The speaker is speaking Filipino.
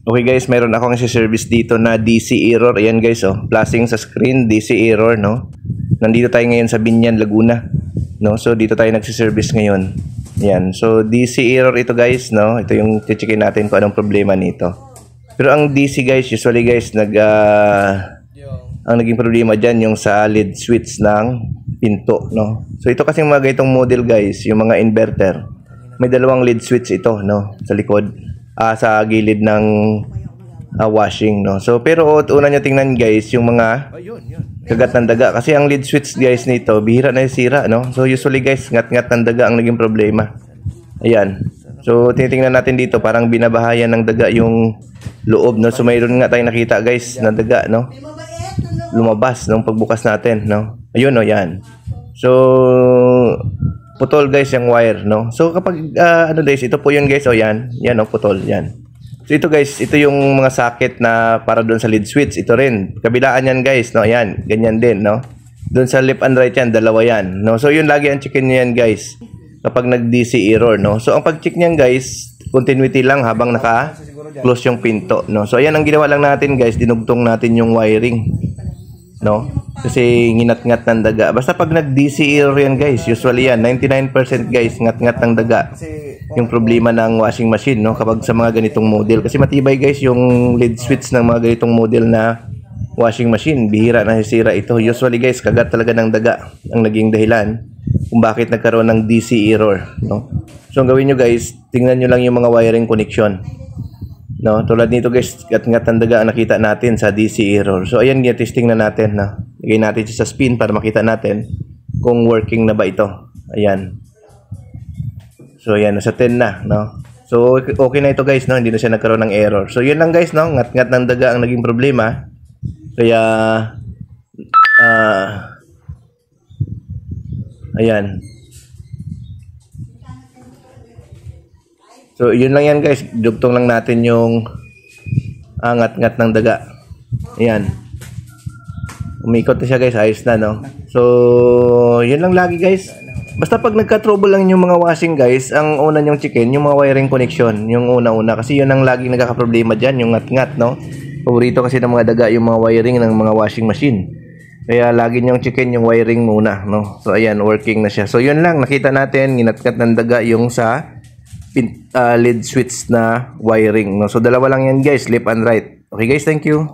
Okay guys, meron akong isi-service dito na DC error. Ayan guys, oh, flashing sa screen, DC error, no. Nandito tayo ngayon sa Binyan, Laguna, no. So dito tayo nagsi-service ngayon. Ayan. So DC error ito guys, no. Ito yung checkin natin kung anong problema nito. Pero ang DC guys, usually guys ang naging problema diyan yung sa lead switch ng pinto, no. So ito kasi mga ganitong model guys, yung mga inverter. May dalawang lead switch ito, no, sa likod. Sa gilid ng washing, no. So pero una nyo tingnan guys yung mga kagat ng daga kasi ang lead switch guys nito bihira na sira, no. So usually guys ngat-ngat ng daga ang naging problema. Ayan. So tinitingnan natin dito parang binabahayan ng daga yung loob, no. So mayroon nga tayong nakita guys na daga, no, lumabas nung pagbukas natin, no. Ayun, no, yan. So putol guys yung wire, no. So kapag ano guys, ito po yun guys, oh yan, yan, oh, putol, yan. So ito guys, ito yung mga socket na para doon sa lead switch, ito rin. Kabilaan yan guys, no, yan, ganyan din, no. Doon sa left and right yan, dalawa yan, no. So yun lagi ang checkin niyo yan guys kapag nag-DC error, no. So ang pag-check niyan guys, continuity lang habang naka-close yung pinto, no. So ayan ang ginawa lang natin guys, dinugtong natin yung wiring, no, kasi nginat-ngat ng daga. Basta pag nag-DC error yan guys, usually yan 99% guys ngat-ngat ng daga yung problema ng washing machine, no, kapag sa mga ganitong model. Kasi matibay guys yung lead switch ng mga ganitong model na washing machine, bihira na sisira ito. Usually guys kagat talaga ng daga ang naging dahilan kung bakit nagkaroon ng DC error, no. So ang gawin nyo guys, tingnan nyo lang yung mga wiring connection, no, tulad nito guys, ngat-ngat ng daga ang nakita natin sa DC error. So ayan, testing na natin, na lagay natin siya sa spin para makita natin kung working na ba ito. Ayan. So ayan, nasa 10 na, no. So okay na ito guys, no, hindi na siya nagkaroon ng error. So yun lang guys, no, ngat-ngat ng daga ang naging problema. Kaya ayan. So yun lang yan guys, dugtong lang natin yung ngat-ngat ng daga. Ayan. Umikot na siya guys, ayos na, no. So yun lang lagi guys. Basta pag nagka-trouble lang yung mga washing guys, ang una nyong checkin yung mga wiring connection, yung una-una, kasi yun ang laging nagkaka-problema dyan, yung ngat-ngat, no. Paborito kasi ng mga daga yung mga wiring ng mga washing machine. Kaya lagi nyong checkin yung wiring muna, no. So ayan, working na siya. So yun lang, nakita natin, nginat-ngat ng daga yung sa lead switch na wiring, no. So dalawa lang yan guys, left and right. Okay guys, thank you.